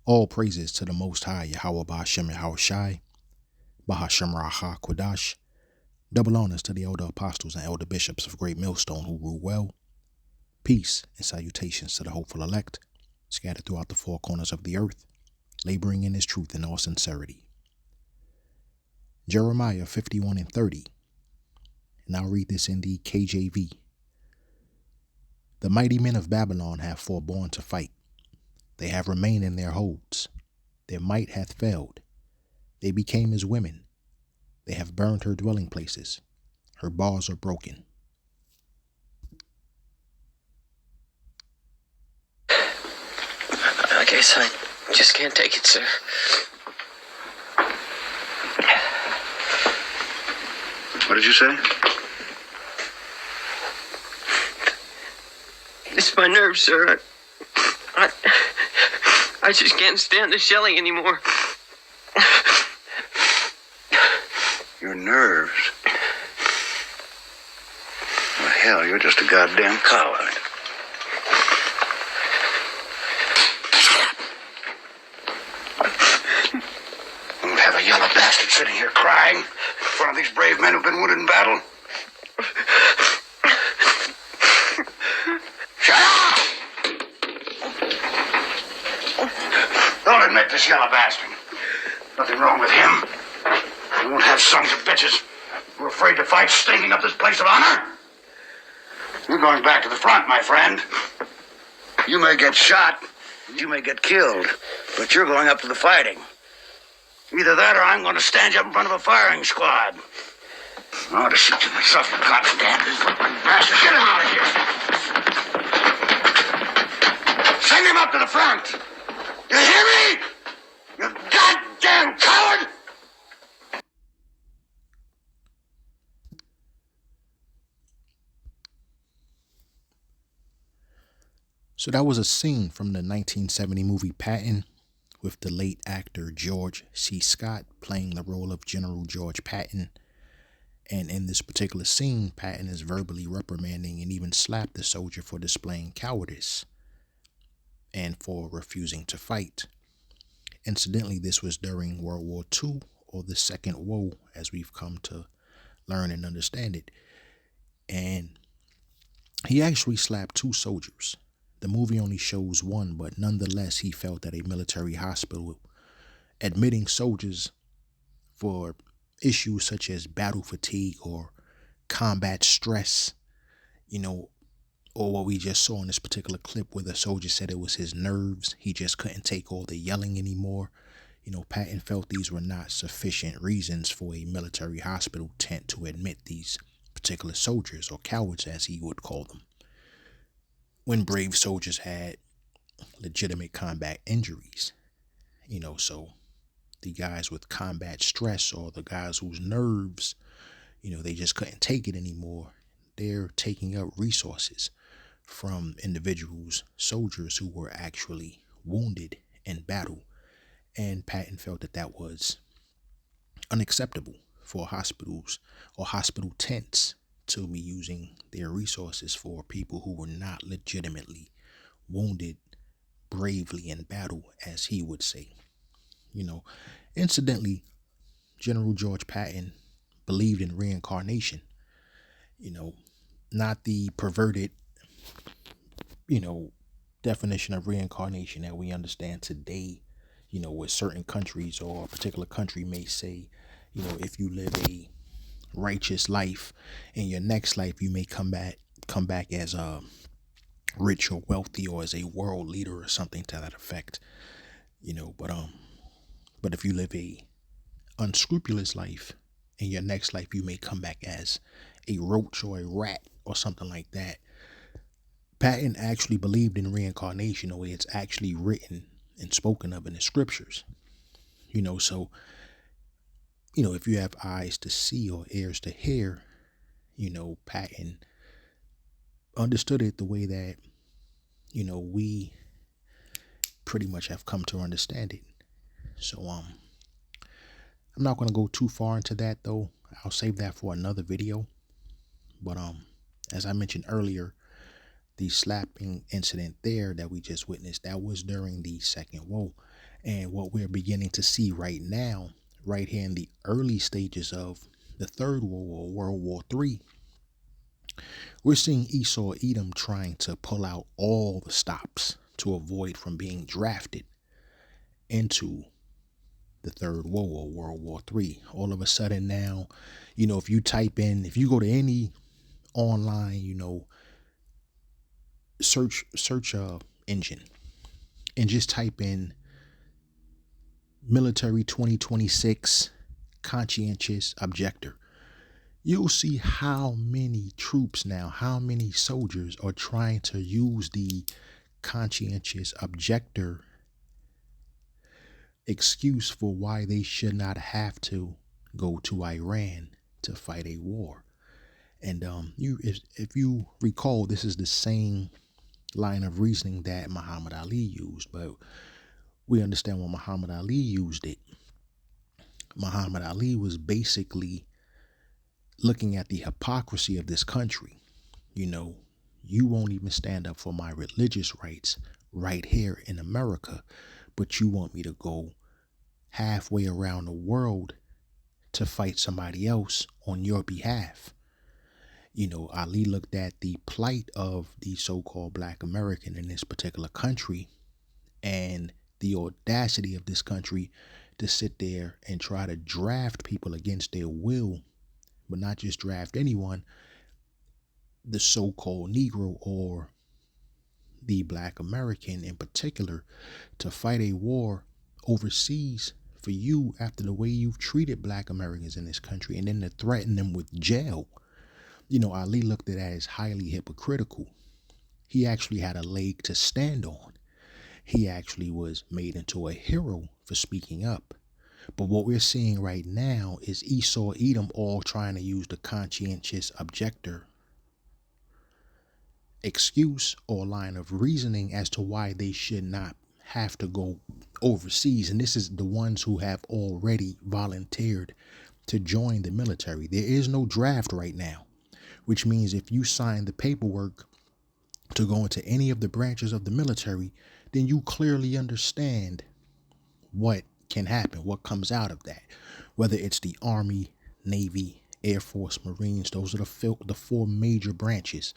All praises to the Most High, Yahweh Ba'ashem Yahushai, Bahashem Raha Kodash. Double honors to the elder apostles and elder bishops of Great Millstone who rule well. Peace and salutations to the hopeful elect, scattered throughout the four corners of the earth, laboring in his truth in all sincerity. Jeremiah 51 and 30. And I'll read this in the KJV. The mighty men of Babylon have forborne to fight. They have remained in their holds. Their might hath failed. They became as women. They have burned her dwelling places. Her bars are broken. I guess I just can't take it, sir. What did you say? It's my nerves, sir. I just can't stand the shelling anymore. Your nerves. Well, hell, you're just a goddamn coward. We don't have a yellow bastard sitting here crying in front of these brave men who've been wounded in battle. Shut up! Don't admit this yellow bastard. Nothing wrong with him. You won't have sons of bitches who are afraid to fight stinking up this place of honor. You're going back to the front, my friend. You may get shot, you may get killed, but you're going up to the fighting. Either that or I'm going to stand you up in front of a firing squad. I ought to shoot you myself, you goddamn bastard. Get him out of here. Send him up to the front. You hear me? You goddamn coward! So that was a scene from the 1970 movie Patton, with the late actor George C. Scott playing the role of General George Patton. And in this particular scene, Patton is verbally reprimanding and even slapped the soldier for displaying cowardice and for refusing to fight. Incidentally, this was during World War II, or the Second Woe, as we've come to learn and understand it. And he actually slapped two soldiers. The movie only shows one, but nonetheless, he felt that a military hospital admitting soldiers for issues such as battle fatigue or combat stress, or what we just saw in this particular clip where the soldier said it was his nerves. He just couldn't take all the yelling anymore. Patton felt these were not sufficient reasons for a military hospital tent to admit these particular soldiers, or cowards as he would call them, when brave soldiers had legitimate combat injuries. So the guys with combat stress, or the guys whose nerves, they just couldn't take it anymore, they're taking up resources from individuals, soldiers who were actually wounded in battle. And Patton felt that that was unacceptable for hospitals or hospital tents to be using their resources for people who were not legitimately wounded bravely in battle, as he would say. Incidentally, General George Patton believed in reincarnation, not the perverted, definition of reincarnation that we understand today, with certain countries, or a particular country may say, if you live a righteous life, in your next life you may come back as rich or wealthy, or as a world leader, or something to that effect. But if you live a unscrupulous life, in your next life you may come back as a roach or a rat or something like that. Patton actually believed in reincarnation, the way it's actually written and spoken of in the scriptures. So if you have eyes to see or ears to hear, Patton understood it the way that, we pretty much have come to understand it. So, I'm not going to go too far into that, though. I'll save that for another video. But, as I mentioned earlier, the slapping incident there that we just witnessed, that was during the Second Woe. And what we're beginning to see right now, right here in the early stages of the Third World War, World War III, we're seeing Esau Edom trying to pull out all the stops to avoid from being drafted into the Third World War, World War III. All of a sudden now, if you type in, if you go to any online, search engine and just type in military 2026 conscientious objector, you'll see how many troops now, how many soldiers are trying to use the conscientious objector excuse for why they should not have to go to Iran to fight a war. And if you recall, this is the same line of reasoning that Muhammad Ali used, but we understand when Muhammad Ali used it. Muhammad Ali was basically looking at the hypocrisy of this country. You won't even stand up for my religious rights right here in America, but you want me to go halfway around the world to fight somebody else on your behalf. Ali looked at the plight of the so-called Black American in this particular country and the audacity of this country to sit there and try to draft people against their will, but not just draft anyone, the so-called Negro or the Black American in particular, to fight a war overseas for you after the way you've treated Black Americans in this country, and then to threaten them with jail. Ali looked at that as highly hypocritical. He actually had a leg to stand on. He actually was made into a hero for speaking up. But what we're seeing right now is Esau Edom all trying to use the conscientious objector excuse or line of reasoning as to why they should not have to go overseas. And this is the ones who have already volunteered to join the military. There is no draft right now, which means if you sign the paperwork to go into any of the branches of the military, then you clearly understand what can happen, what comes out of that. Whether it's the Army, Navy, Air Force, Marines, those are the four major branches.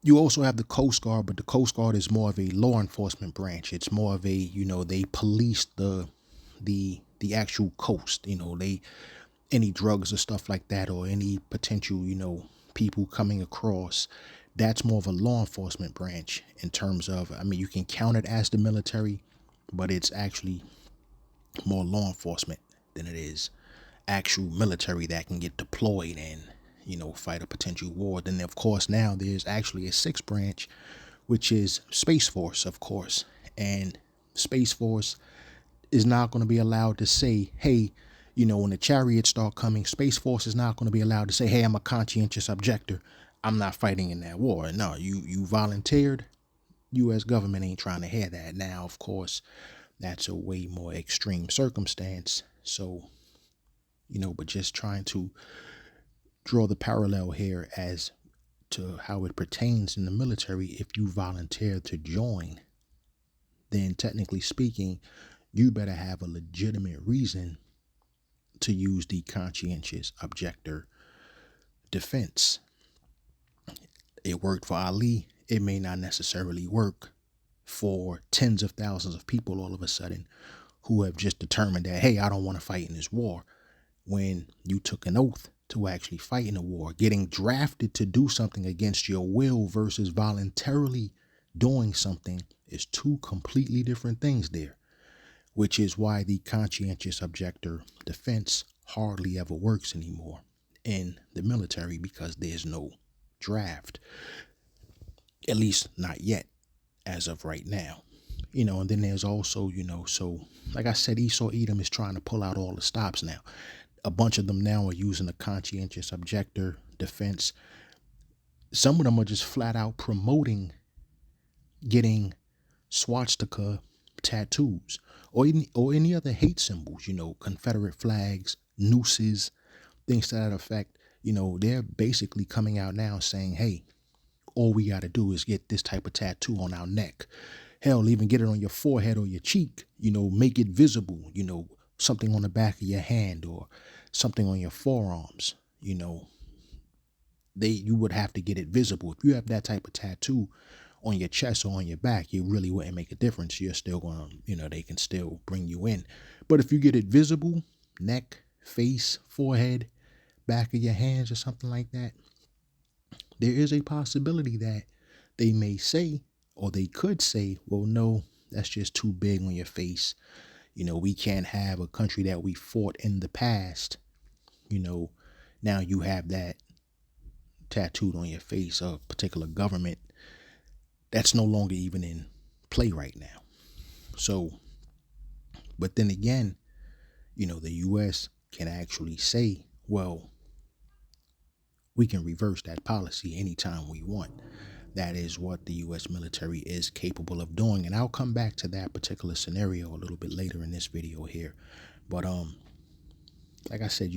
You also have the Coast Guard, but the Coast Guard is more of a law enforcement branch. It's more of a, they police the actual coast. They, any drugs or stuff like that, or any potential, people coming across. That's more of a law enforcement branch in terms of, you can count it as the military, but it's actually more law enforcement than it is actual military that can get deployed and, fight a potential war. Then, of course, now there's actually a sixth branch, which is Space Force, of course. And Space Force is not going to be allowed to say, hey, when the chariots start coming, Space Force is not going to be allowed to say, hey, I'm a conscientious objector, I'm not fighting in that war. No, you volunteered. U.S. government ain't trying to hear that. Now, of course, that's a way more extreme circumstance. So, but just trying to draw the parallel here as to how it pertains in the military. If you volunteer to join, then technically speaking, you better have a legitimate reason to use the conscientious objector defense. It worked for Ali. It may not necessarily work for tens of thousands of people all of a sudden who have just determined that, hey, I don't want to fight in this war. When you took an oath to actually fight in a war, getting drafted to do something against your will versus voluntarily doing something is two completely different things there, which is why the conscientious objector defense hardly ever works anymore in the military, because there's no draft, at least not yet as of right now. And then there's also, so like I said, Esau Edom is trying to pull out all the stops now. A bunch of them now are using the conscientious objector defense. Some of them are just flat out promoting getting swastika tattoos or any other hate symbols, Confederate flags, nooses, things to that effect. They're basically coming out now saying, hey, all we got to do is get this type of tattoo on our neck. Hell, even get it on your forehead or your cheek, make it visible, something on the back of your hand or something on your forearms, you would have to get it visible. If you have that type of tattoo on your chest or on your back, it really wouldn't make a difference. You're still going to, they can still bring you in. But if you get it visible, neck, face, forehead, back of your hands or something like that, there is a possibility that they may say, or they could say, well, no, that's just too big on your face. We can't have a country that we fought in the past. Now you have that tattooed on your face of a particular government that's no longer even in play right now. So, but then again, the U.S. can actually say, well, we can reverse that policy anytime we want. That is what the U.S. military is capable of doing. And I'll come back to that particular scenario a little bit later in this video here. But like I said,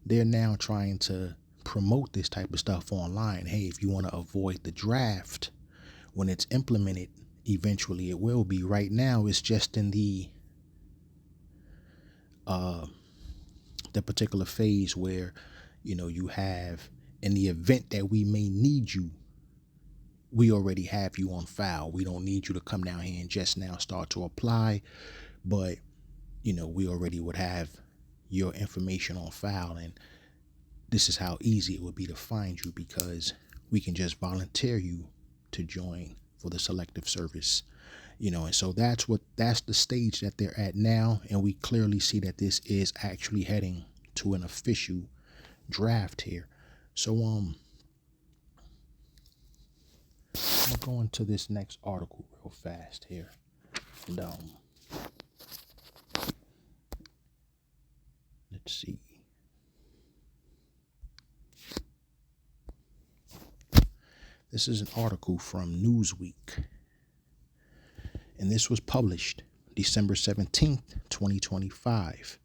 they're now trying to promote this type of stuff online. Hey, if you want to avoid the draft, when it's implemented, eventually it will be. Right now, it's just in the particular phase where, you have, in the event that we may need you, we already have you on file. We don't need you to come down here and just now start to apply, but we already would have your information on file, and this is how easy it would be to find you, because we can just volunteer you to join for the selective service, and so that's the stage that they're at now. And we clearly see that this is actually heading to an official draft here. So I'm gonna go into this next article real fast here. And let's see. This is an article from Newsweek, and this was published December 17th, 2025.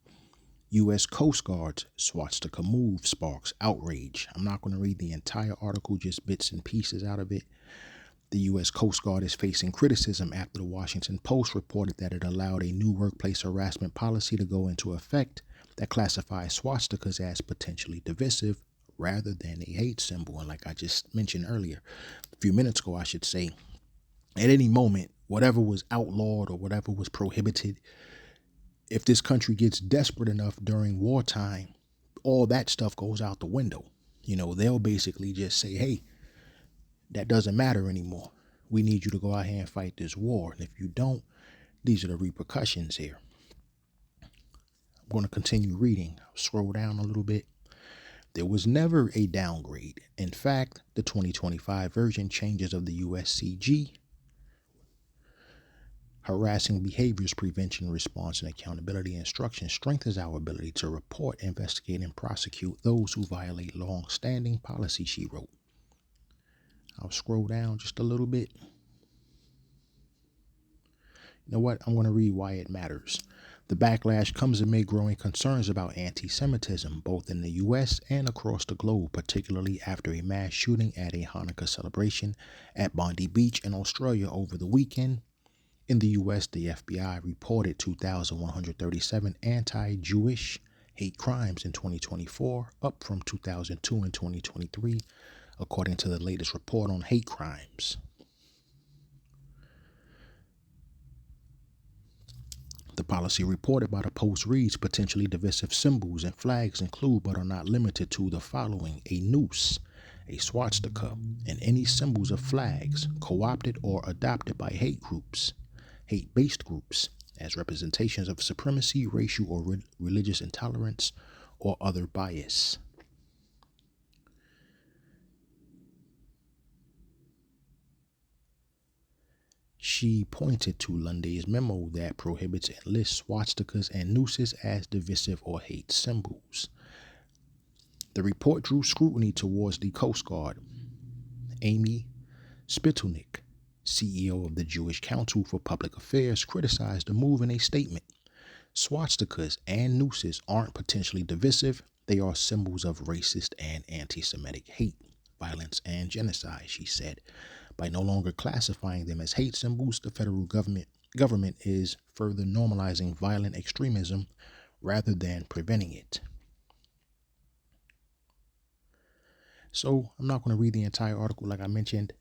U.S. Coast Guard's swastika move sparks outrage. I'm not going to read the entire article, just bits and pieces out of it. The U.S. Coast Guard is facing criticism after the Washington Post reported that it allowed a new workplace harassment policy to go into effect that classifies swastikas as potentially divisive rather than a hate symbol. And like I just mentioned earlier, a few minutes ago, I should say, at any moment, whatever was outlawed or whatever was prohibited, if this country gets desperate enough during wartime, all that stuff goes out the window. They'll basically just say, hey, that doesn't matter anymore. We need you to go out here and fight this war. And if you don't, these are the repercussions here. I'm going to continue reading. I'll scroll down a little bit. There was never a downgrade. In fact, the 2025 version changes of the USCG, Harassing Behaviors Prevention, Response, and Accountability Instruction, strengthens our ability to report, investigate, and prosecute those who violate long-standing policy, she wrote. I'll scroll down just a little bit. You know what? I'm going to read why it matters. The backlash comes amid growing concerns about anti-Semitism, both in the U.S. and across the globe, particularly after a mass shooting at a Hanukkah celebration at Bondi Beach in Australia over the weekend. In the U.S., the FBI reported 2,137 anti-Jewish hate crimes in 2024, up from 2002 in 2023, according to the latest report on hate crimes. The policy reported by the Post reads, potentially divisive symbols and flags include but are not limited to the following: a noose, a swastika, and any symbols of flags co-opted or adopted by hate-based groups as representations of supremacy, racial or religious intolerance, or other bias. She pointed to Lunde's memo that prohibits and lists swastikas and nooses as divisive or hate symbols. The report drew scrutiny towards the Coast Guard. Amy Spitulnik, CEO of the Jewish Council for Public Affairs, criticized the move in a statement. Swastikas and nooses aren't potentially divisive. They are symbols of racist and anti-Semitic hate, violence, and genocide, she said. By no longer classifying them as hate symbols, the federal government is further normalizing violent extremism rather than preventing it. So I'm not going to read the entire article like I mentioned.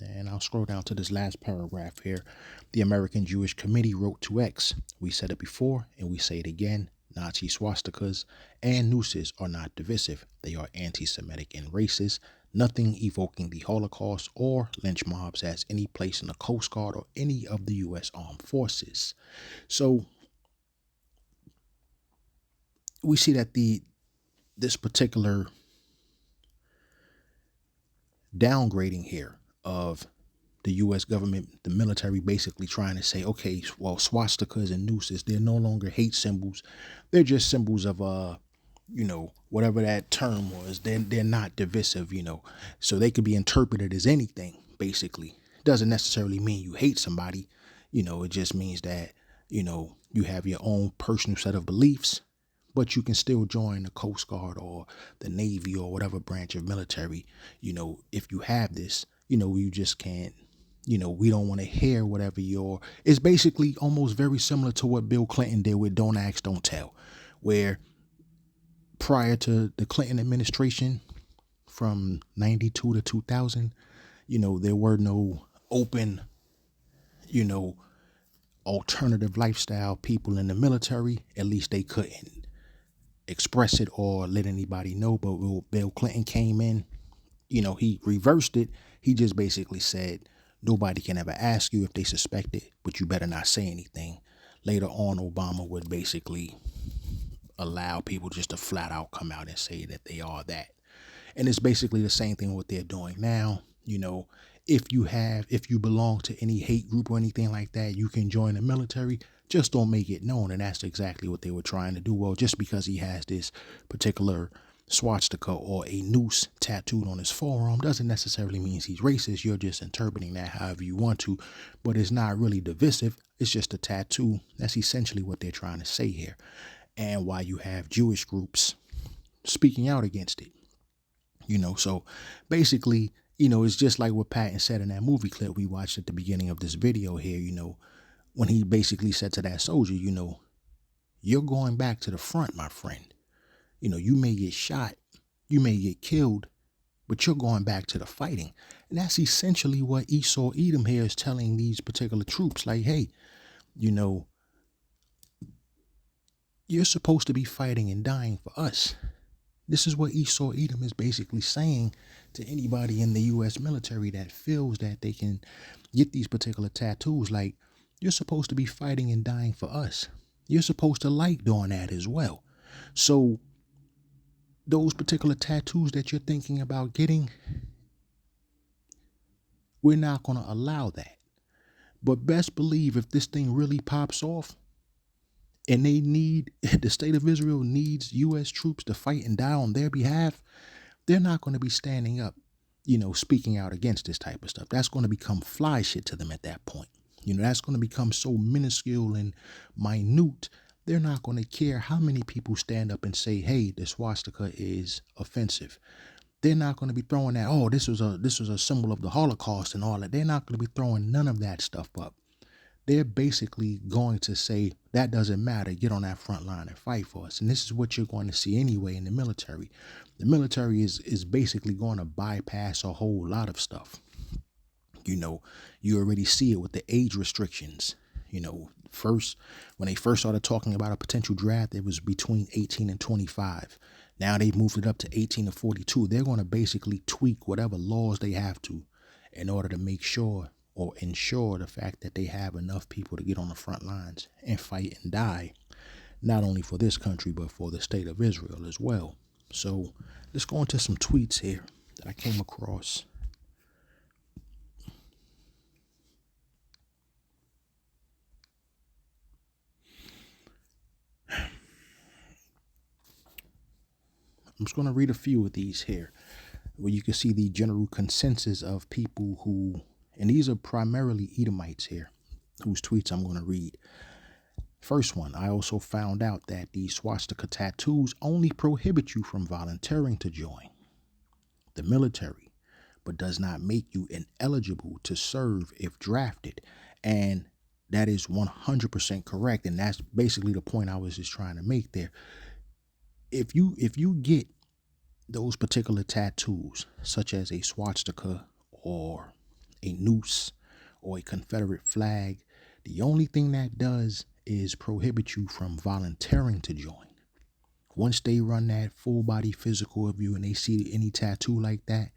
And I'll scroll down to this last paragraph here. The American Jewish Committee wrote to X, "We said it before and we say it again. Nazi swastikas and nooses are not divisive. They are anti-Semitic and racist. Nothing evoking the Holocaust or lynch mobs has any place in the Coast Guard or any of the U.S. Armed Forces." So we see that this particular downgrading here of the U.S. government, the military, basically trying to say, okay, well, swastikas and nooses, they're no longer hate symbols. They're just symbols of, whatever that term was. They're not divisive, so they could be interpreted as anything, basically. Doesn't necessarily mean you hate somebody. It just means that, you have your own personal set of beliefs, but you can still join the Coast Guard or the Navy or whatever branch of military, if you have this, you just can't, we don't want to hear whatever it's basically almost very similar to what Bill Clinton did with Don't Ask, Don't Tell, where prior to the Clinton administration from 92 to 2000, there were no open, alternative lifestyle people in the military. At least they couldn't express it or let anybody know. But when Bill Clinton came in, he reversed it. He just basically said, nobody can ever ask you if they suspect it, but you better not say anything. Later on, Obama would basically allow people just to flat out come out and say that they are that. And it's basically the same thing what they're doing now. If you belong to any hate group or anything like that, you can join the military. Just don't make it known. And that's exactly what they were trying to do. Well, just because he has this particular swastika or a noose tattooed on his forearm doesn't necessarily mean he's racist. You're just interpreting that however you want to, but it's not really divisive. It's just a tattoo. That's essentially what they're trying to say here. And why you have Jewish groups speaking out against it. So basically, it's just like what Patton said in that movie clip we watched at the beginning of this video here, when he basically said to that soldier, you're going back to the front, my friend. You may get shot, you may get killed, but you're going back to the fighting. And that's essentially what Esau Edom here is telling these particular troops. Like, hey, you're supposed to be fighting and dying for us. This is what Esau Edom is basically saying to anybody in the U.S. military that feels that they can get these particular tattoos. Like, you're supposed to be fighting and dying for us. You're supposed to like doing that as well. So those particular tattoos that you're thinking about getting, we're not going to allow that. But best believe if this thing really pops off and the state of Israel needs U.S. troops to fight and die on their behalf, they're not going to be standing up, speaking out against this type of stuff. That's going to become fly shit to them at that point. That's going to become so minuscule and minute. They're not going to care how many people stand up and say, hey, the swastika is offensive. They're not going to be throwing that, oh, this was a symbol of the Holocaust and all that. They're not going to be throwing none of that stuff up. They're basically going to say, that doesn't matter. Get on that front line and fight for us. And this is what you're going to see anyway in the military. The military is basically going to bypass a whole lot of stuff. You already see it with the age restrictions. First, when they first started talking about a potential draft, it was between 18 and 25. Now they've moved it up to 18 to 42. They're going to basically tweak whatever laws they have to in order to make sure or ensure the fact that they have enough people to get on the front lines and fight and die, not only for this country, but for the state of Israel as well. So let's go into some tweets here that I came across. I'm just going to read a few of these here where you can see the general consensus of people who, and these are primarily Edomites here, whose tweets I'm going to read. First one, I also found out that these swastika tattoos only prohibit you from volunteering to join the military, but does not make you ineligible to serve if drafted. And that is 100% correct. And that's basically the point I was just trying to make there. If you get those particular tattoos, such as a swastika or a noose or a Confederate flag, the only thing that does is prohibit you from volunteering to join. Once they run that full body physical of you and they see any tattoo like that,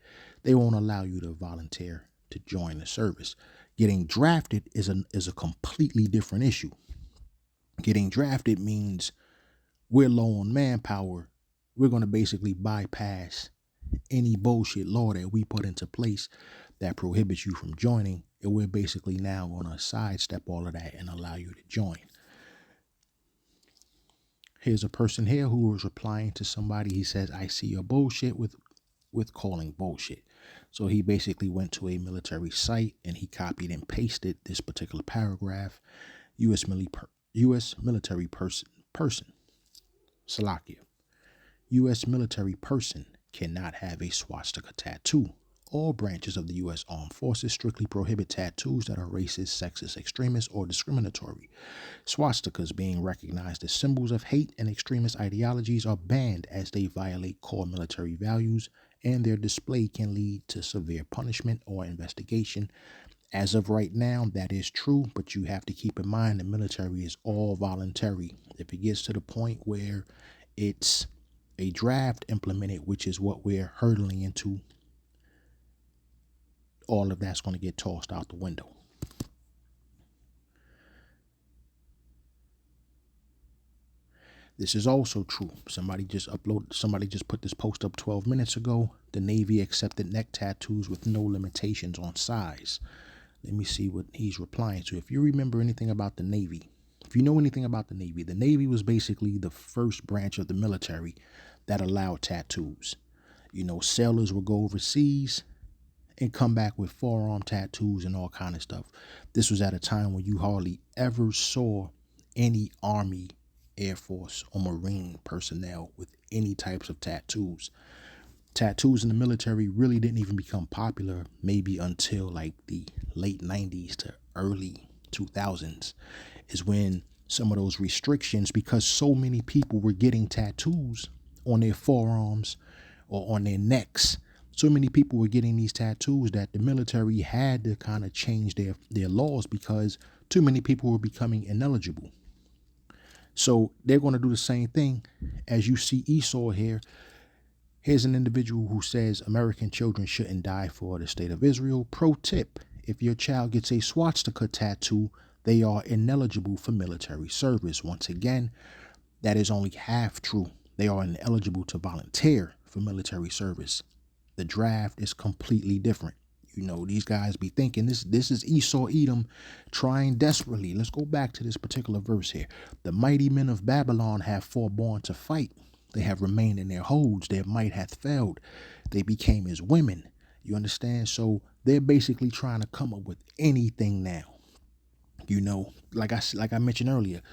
they won't allow you to volunteer to join the service. Getting drafted is a completely different issue. Getting drafted means we're low on manpower. We're going to basically bypass any bullshit law that we put into place that prohibits you from joining, and we're basically now going to sidestep all of that and allow you to join. Here's a person here who was replying to somebody. He says, I see your bullshit with calling bullshit. So he basically went to a military site and he copied and pasted this particular paragraph. U.S. military person, Salakia. U.S. military person cannot have a swastika tattoo. All branches of the U.S. Armed Forces strictly prohibit tattoos that are racist, sexist, extremist, or discriminatory. Swastikas, being recognized as symbols of hate and extremist ideologies, are banned as they violate core military values, and their display can lead to severe punishment or investigation. As of right now, that is true, but you have to keep in mind the military is all voluntary. If it gets to the point where it's a draft implemented, which is what we're hurtling into, all of that's going to get tossed out the window. This is also true. Somebody just put this post up 12 minutes ago. The Navy accepted neck tattoos with no limitations on size. Let me see what he's replying to. If you remember anything about the Navy, if you know anything about the Navy was basically the first branch of the military that allowed tattoos. You know, sailors would go overseas and come back with forearm tattoos and all kind of stuff. This was at a time when you hardly ever saw any Army, Air Force, or Marine personnel with any types of tattoos. Tattoos in the military really didn't even become popular maybe until like the late 90s to early 2000s is when some of those restrictions, because so many people were getting tattoos on their forearms or on their necks, so many people were getting these tattoos that the military had to kind of change their laws because too many people were becoming ineligible. So they're going to do the same thing. As you see Esau here, here's an individual who says American children shouldn't die for the state of Israel. Pro tip, if your child gets a swastika tattoo, they are ineligible for military service. Once again, that is only half true. They are ineligible to volunteer for military service. The draft is completely different. You know, these guys be thinking this is Esau Edom trying desperately. Let's go back to this particular verse here. The mighty men of Babylon have forborn to fight. They have remained in their holds. Their might hath failed. They became as women. You understand? So they're basically trying to come up with anything now. You know, like I mentioned earlier,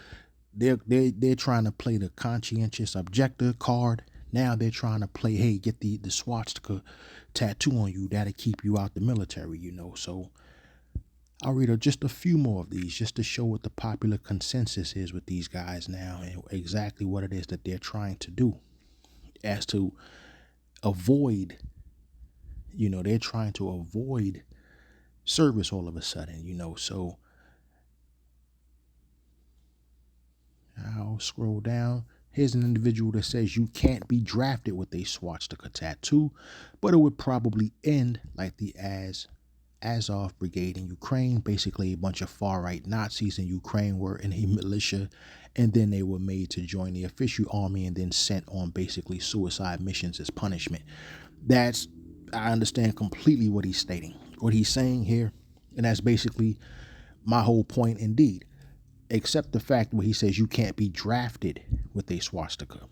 they're trying to play the conscientious objector card. Now they're trying to play, hey, get the swastika tattoo on you. That'll keep you out the military, you know. So I'll read just a few more of these just to show what the popular consensus is with these guys now and exactly what it is that they're trying to do. As to avoid, you know, they're trying to avoid service all of a sudden, you know. So I'll scroll down. Here's an individual that says you can't be drafted with a swastika tattoo, but it would probably end like the Azov Brigade in Ukraine. Basically, a bunch of far-right Nazis in Ukraine were in a militia, and then they were made to join the official army and then sent on basically suicide missions as punishment. I understand completely what he's stating, what he's saying here, and that's basically my whole point indeed. Except the fact where he says you can't be drafted with a swastika.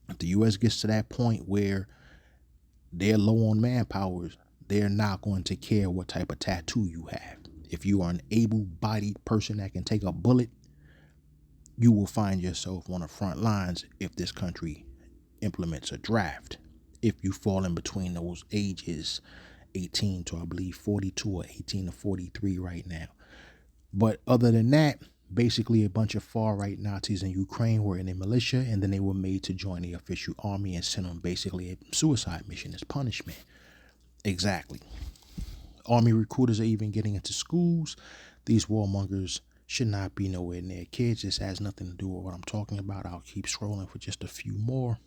If the U.S. gets to that point where they're low on manpower, they're not going to care what type of tattoo you have. If you are an able-bodied person that can take a bullet, you will find yourself on the front lines if this country implements a draft. If you fall in between those ages, 18 to I believe 42 or 18 to 43 right now. But other than that, basically a bunch of far right Nazis in Ukraine were in a militia, and then they were made to join the official army and sent on basically a suicide mission as punishment. Exactly. Army recruiters are even getting into schools. These warmongers should not be nowhere near kids. This has nothing to do with what I'm talking about. I'll keep scrolling for just a few more.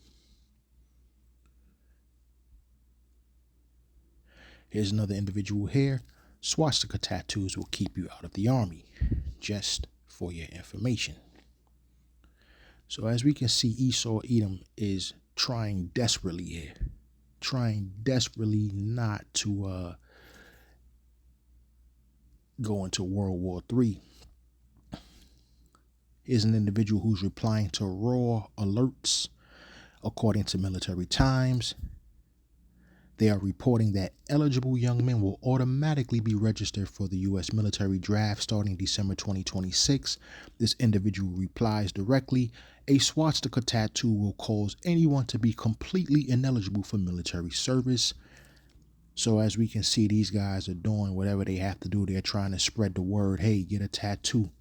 Here's another individual here. Swastika tattoos will keep you out of the army, just for your information. So as we can see, Esau Edom is trying desperately not to go into World War III. Here's an individual who's replying to raw alerts. According to Military Times, they are reporting that eligible young men will automatically be registered for the U.S. military draft starting December 2026. This individual replies directly, a swastika tattoo will cause anyone to be completely ineligible for military service. So as we can see, these guys are doing whatever they have to do. They're trying to spread the word, hey, get a tattoo.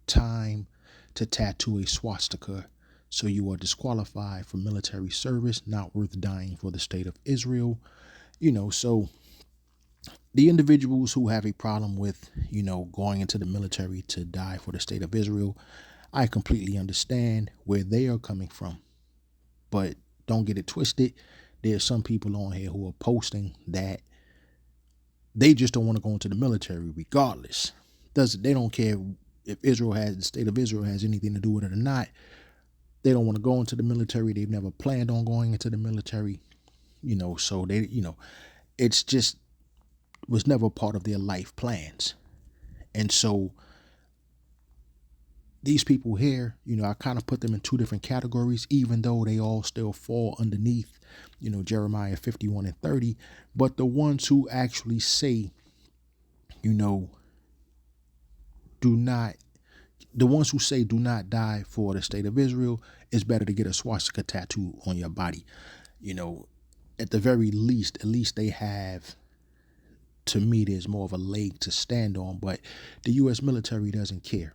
Time to tattoo a swastika. So you are disqualified for military service, not worth dying for the state of Israel. So the individuals who have a problem with, going into the military to die for the state of Israel, I completely understand where they are coming from. But don't get it twisted. There's some people on here who are posting that they just don't want to go into the military regardless. They don't care if the state of Israel has anything to do with it or not. They don't want to go into the military. They've never planned on going into the military, so they, it's just was never part of their life plans. And so these people here, I kind of put them in two different categories, even though they all still fall underneath, Jeremiah 51 and 30. But the ones who actually say, the ones who say do not die for the state of Israel, it's better to get a swastika tattoo on your body. At the very least, at least they have, to me, there's more of a leg to stand on. But the U.S. military doesn't care.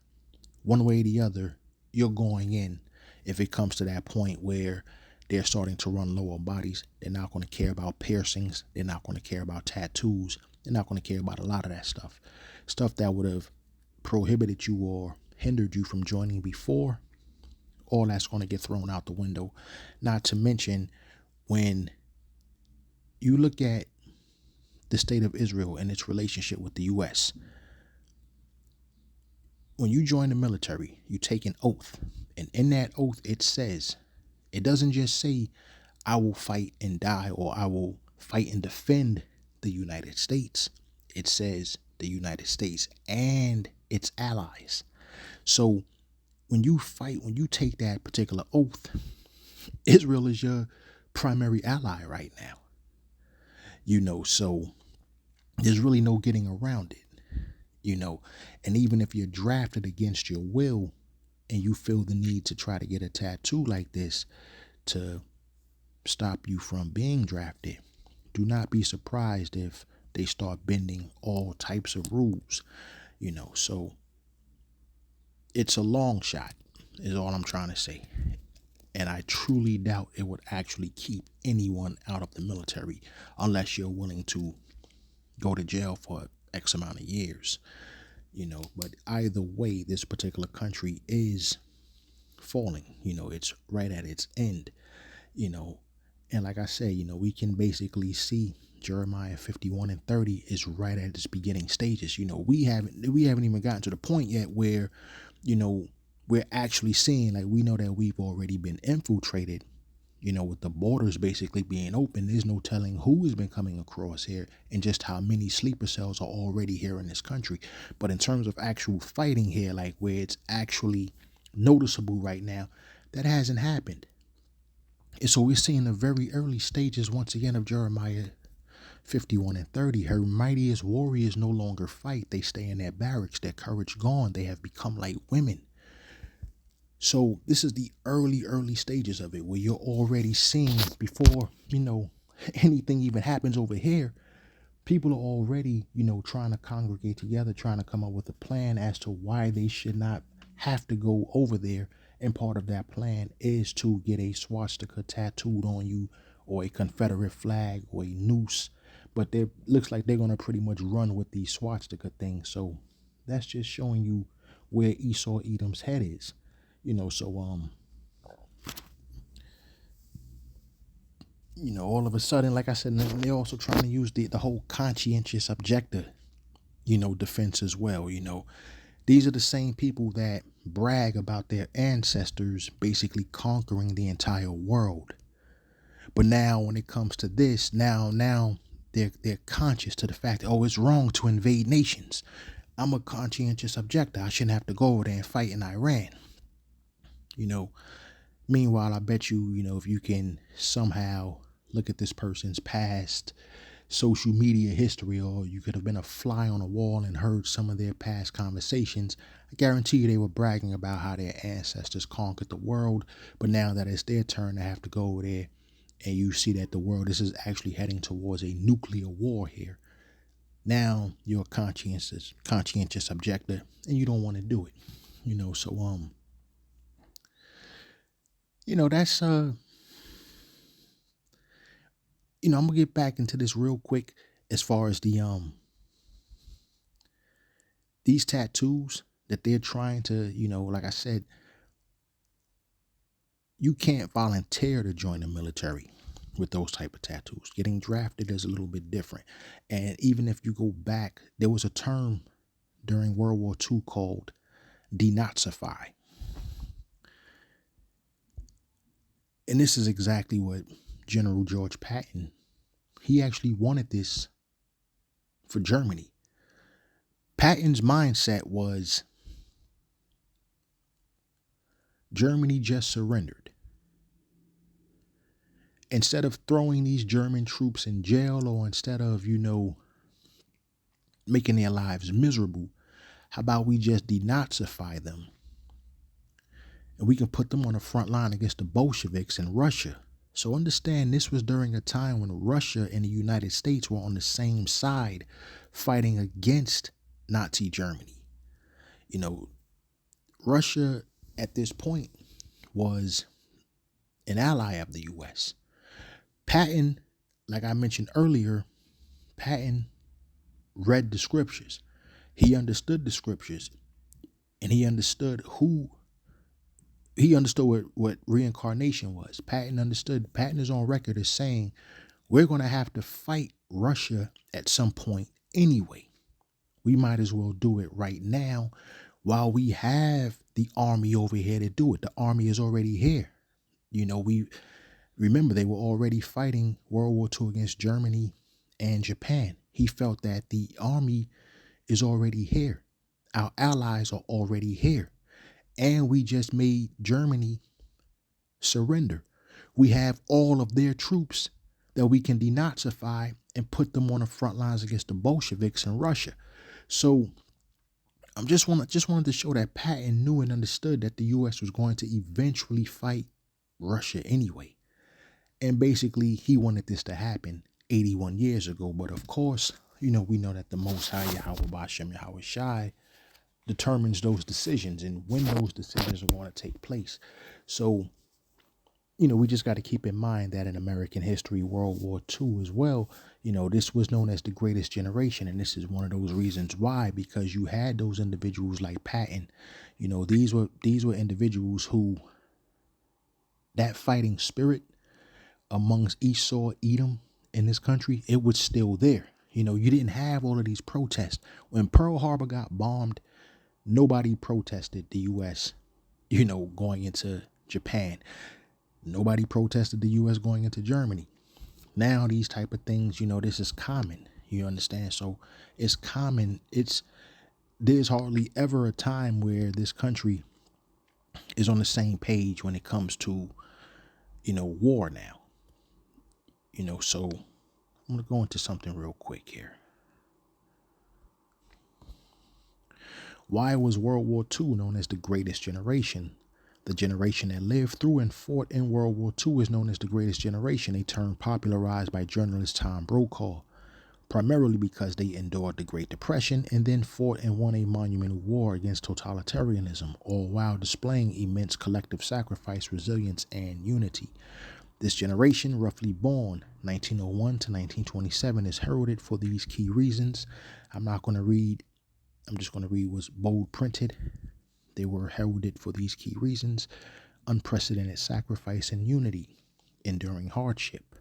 One way or the other, you're going in. If it comes to that point where they're starting to run low on bodies, they're not going to care about piercings. They're not going to care about tattoos. They're not going to care about a lot of that stuff. Stuff that would have prohibited you or hindered you from joining before, all that's going to get thrown out the window. Not to mention, when you look at the state of Israel and its relationship with the U.S., when you join the military, you take an oath. And in that oath, it doesn't just say, I will fight and die, or I will fight and defend the United States. It says the United States and its allies. So when you take that particular oath, Israel is your primary ally right now. So there's really no getting around it. And even if you're drafted against your will and you feel the need to try to get a tattoo like this to stop you from being drafted, do not be surprised if they start bending all types of rules. So it's a long shot is all I'm trying to say. And I truly doubt it would actually keep anyone out of the military unless you're willing to go to jail for X amount of years. But either way, this particular country is falling. It's right at its end. And like I said, we can basically see Jeremiah 51 and 30 is right at its beginning stages. We haven't even gotten to the point yet where, we're actually seeing, like, we know that we've already been infiltrated, with the borders basically being open. There's no telling who has been coming across here and just how many sleeper cells are already here in this country. But in terms of actual fighting here, like where it's actually noticeable right now, that hasn't happened. And so we're seeing the very early stages once again of Jeremiah 51 and 30, her mightiest warriors no longer fight. They stay in their barracks, their courage gone. They have become like women. So this is the early stages of it, where you're already seeing before, anything even happens over here. People are already, trying to congregate together, trying to come up with a plan as to why they should not have to go over there. And part of that plan is to get a swastika tattooed on you, or a Confederate flag, or a noose. But it looks like they're going to pretty much run with the swastika thing. So that's just showing you where Esau Edom's head is. All of a sudden, like I said, they're also trying to use the whole conscientious objector, defense as well. These are the same people that brag about their ancestors basically conquering the entire world. But now when it comes to this, now they're conscious to the fact that, it's wrong to invade nations. I'm a conscientious objector. I shouldn't have to go over there and fight in Iran. Meanwhile, I bet you, if you can somehow look at this person's past social media history, or you could have been a fly on a wall and heard some of their past conversations, I guarantee you they were bragging about how their ancestors conquered the world. But now that it's their turn to have to go over there, and you see that this is actually heading towards a nuclear war here. Now you're a conscientious objector, and you don't want to do it. That's I'm gonna get back into this real quick as far as these tattoos that they're trying to, like I said, you can't volunteer to join the military with those type of tattoos. Getting drafted is a little bit different. And even if you go back, there was a term during World War II called denazify. And this is exactly what General George Patton, he actually wanted this for Germany. Patton's mindset was Germany just surrendered. Instead of throwing these German troops in jail, or instead of, making their lives miserable, how about we just denazify them? And we can put them on the front line against the Bolsheviks in Russia. So understand, this was during a time when Russia and the United States were on the same side fighting against Nazi Germany. Russia at this point was an ally of the U.S. Patton, like I mentioned earlier, Patton read the scriptures. He understood the scriptures, and he understood what reincarnation was. Patton understood. Patton is on record as saying, we're going to have to fight Russia at some point anyway. We might as well do it right now while we have the army over here to do it. The army is already here. We remember they were already fighting World War II against Germany and Japan. He felt that the army is already here. Our allies are already here. And we just made Germany surrender. We have all of their troops that we can denazify and put them on the front lines against the Bolsheviks in Russia. So I just wanted to show that Patton knew and understood that the U.S. was going to eventually fight Russia anyway. And basically, he wanted this to happen 81 years ago. But of course, we know that the Most High Yahweh Bashem Yahweh Shai determines those decisions and when those decisions are going to take place. So, we just got to keep in mind that in American history, World War II as well, this was known as the greatest generation. And this is one of those reasons why, because you had those individuals like Patton. These were individuals who, that fighting spirit amongst Esau, Edom in this country, it was still there. You didn't have all of these protests. When Pearl Harbor got bombed, nobody protested the U.S., going into Japan. Nobody protested the U.S. going into Germany. Now these type of things, this is common. You understand? So it's common. There's hardly ever a time where this country is on the same page when it comes to, war now. So I'm going to go into something real quick here. Why was World War II known as the greatest generation? The generation that lived through and fought in World War II is known as the greatest generation, a term popularized by journalist Tom Brokaw, primarily because they endured the Great Depression and then fought and won a monumental war against totalitarianism, all while displaying immense collective sacrifice, resilience, and unity. This generation, roughly born 1901 to 1927, is heralded for these key reasons. I'm just going to read what's bold printed. They were heralded for these key reasons: unprecedented sacrifice and unity, enduring hardship.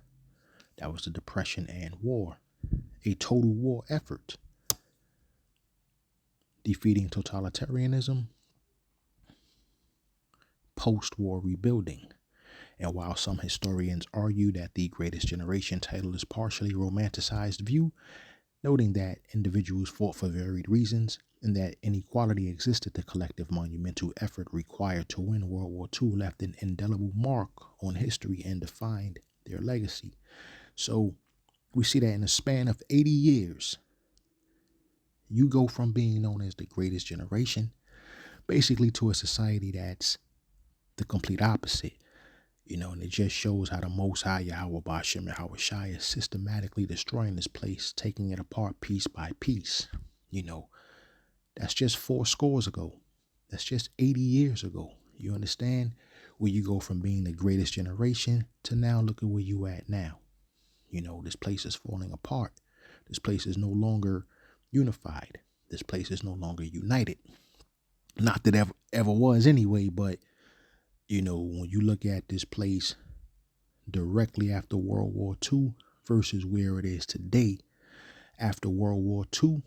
That was the Depression and war. A total war effort, defeating totalitarianism, post-war rebuilding. And while some historians argue that the greatest generation title is partially romanticized view, noting that individuals fought for varied reasons and that inequality existed, the collective monumental effort required to win World War II left an indelible mark on history and defined their legacy. So we see that in a span of 80 years, you go from being known as the greatest generation basically to a society that's the complete opposite. And it just shows how the Most High Yahweh Bashem Yahweh Shai is systematically destroying this place, taking it apart piece by piece. That's just 4 scores ago. That's just 80 years ago. You understand? Where you go from being the greatest generation to now look at where you at now. This place is falling apart. This place is no longer unified. This place is no longer united. Not that ever was anyway, but when you look at this place directly after World War II versus where it is today, after World War II,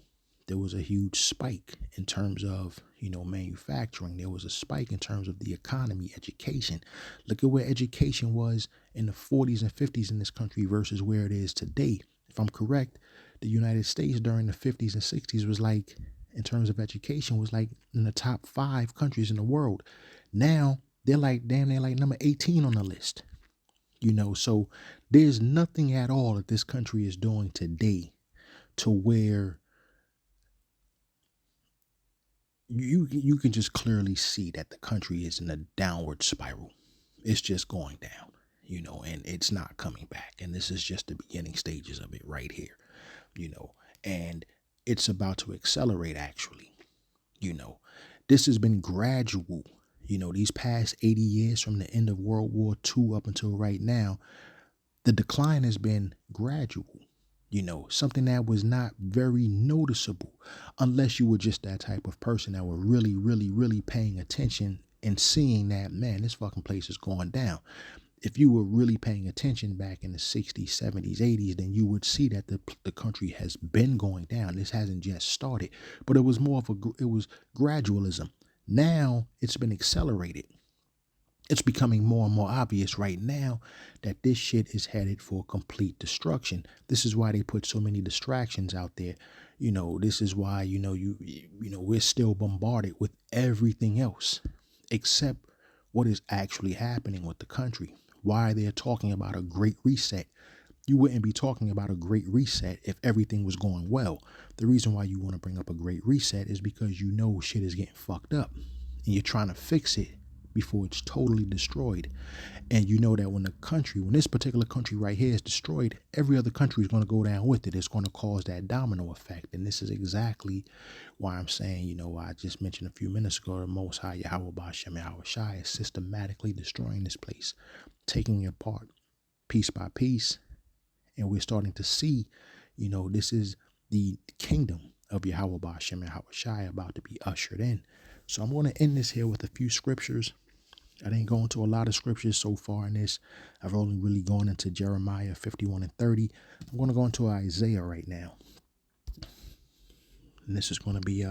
there was a huge spike in terms of, manufacturing. There was a spike in terms of the economy, education. Look at where education was in the 40s and 50s in this country versus where it is today. If I'm correct, the United States during the 50s and 60s was like, in terms of education, was like in the top 5 countries in the world. Now, they're like, damn, they're like number 18 on the list. So there's nothing at all that this country is doing today to where you can just clearly see that the country is in a downward spiral. It's just going down, and it's not coming back. And this is just the beginning stages of it right here, and it's about to accelerate actually. This has been gradual. These past 80 years from the end of World War II up until right now, the decline has been gradual. Something that was not very noticeable unless you were just that type of person that were really, really, really paying attention and seeing that, man, this fucking place is going down. If you were really paying attention back in the 60s, 70s, 80s, then you would see that the country has been going down. This hasn't just started, but it was it was gradualism. Now it's been accelerated. It's becoming more and more obvious right now that this shit is headed for complete destruction. This is why they put so many distractions out there. This is why, we're still bombarded with everything else except what is actually happening with the country. Why they're talking about a great reset. You wouldn't be talking about a great reset if everything was going well. The reason why you want to bring up a great reset is because shit is getting fucked up and you're trying to fix it before it's totally destroyed. And you know that when this particular country right here is destroyed, every other country is going to go down with it. It's going to cause that domino effect. And this is exactly why I'm saying, I just mentioned a few minutes ago, the Most High Yahweh Bashem Yahweh Shai is systematically destroying this place, taking it apart piece by piece. And we're starting to see, this is the kingdom of Yahweh Bashem Yahweh Shai about to be ushered in. So I'm going to end this here with a few scriptures. I didn't go into a lot of scriptures so far in this. I've only really gone into Jeremiah 51 and 30. I'm going to go into Isaiah right now. And this is going to be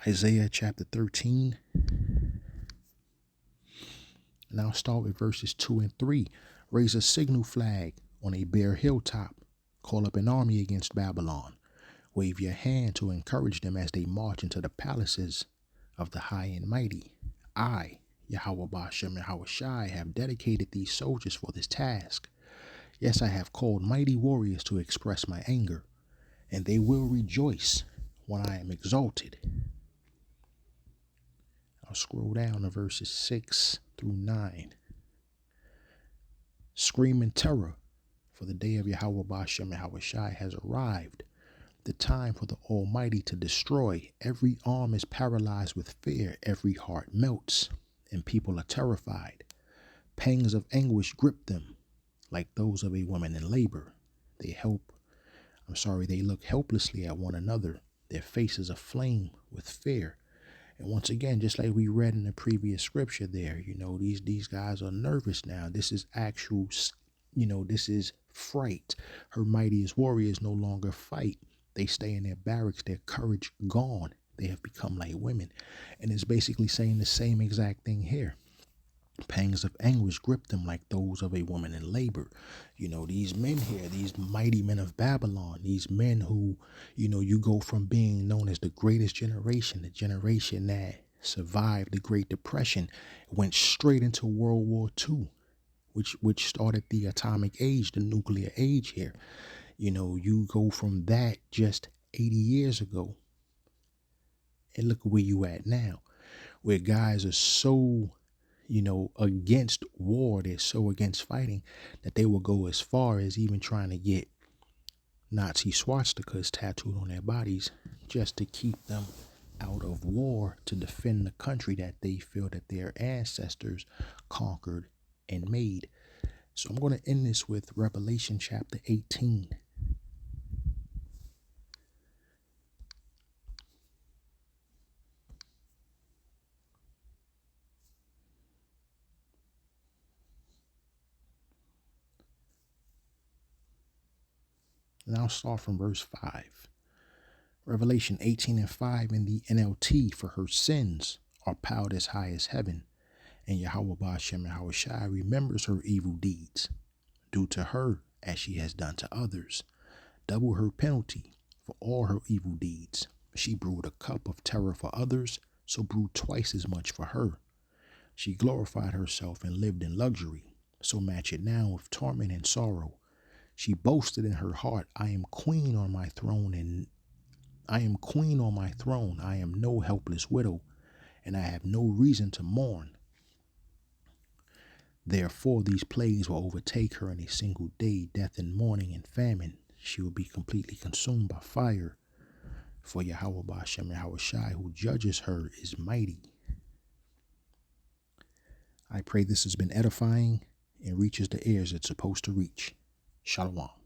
Isaiah chapter 13. And I'll start with verses 2 and 3. Raise a signal flag on a bare hilltop. Call up an army against Babylon. Wave your hand to encourage them as they march into the palaces of the high and mighty. I, Yahweh Bashem Yahweh Shai, have dedicated these soldiers for this task. Yes, I have called mighty warriors to express my anger, and they will rejoice when I am exalted. I'll scroll down to verses 6 through 9. Scream in terror, for the day of Yahweh Bashem Yahweh Shai has arrived. The time for the Almighty to destroy. Every arm is paralyzed with fear. Every heart melts, and people are terrified. Pangs of anguish grip them, like those of a woman in labor. They look helplessly at one another, their faces aflame with fear. And once again, just like we read in the previous scripture there, these guys are nervous now. This is actual, this is fright. Her mightiest warriors no longer fight. They stay in their barracks, their courage gone. They have become like women. And it's basically saying the same exact thing here. Pangs of anguish grip them like those of a woman in labor. These men here, these mighty men of Babylon, these men who, you go from being known as the greatest generation, the generation that survived the Great Depression, went straight into World War II, which started the atomic age, the nuclear age here. You go from that just 80 years ago, and look where you at now, where guys are so against war, they're so against fighting that they will go as far as even trying to get Nazi swastikas tattooed on their bodies just to keep them out of war, to defend the country that they feel that their ancestors conquered and made. So I'm going to end this with Revelation chapter 18. And I'll start from verse 5. Revelation 18 and 5 in the NLT, for her sins are piled as high as heaven, and Yahweh Bashem Yahweh Shai remembers her evil deeds. Do to her as she has done to others. Double her penalty for all her evil deeds. She brewed a cup of terror for others, so brewed twice as much for her. She glorified herself and lived in luxury, so match it now with torment and sorrow. She boasted in her heart, I am queen on my throne, I am no helpless widow, and I have no reason to mourn. Therefore these plagues will overtake her in a single day, death and mourning and famine. She will be completely consumed by fire. For Yahweh Bashem Yahweh Shai, who judges her, is mighty. I pray this has been edifying and reaches the ears it's supposed to reach. Shalom.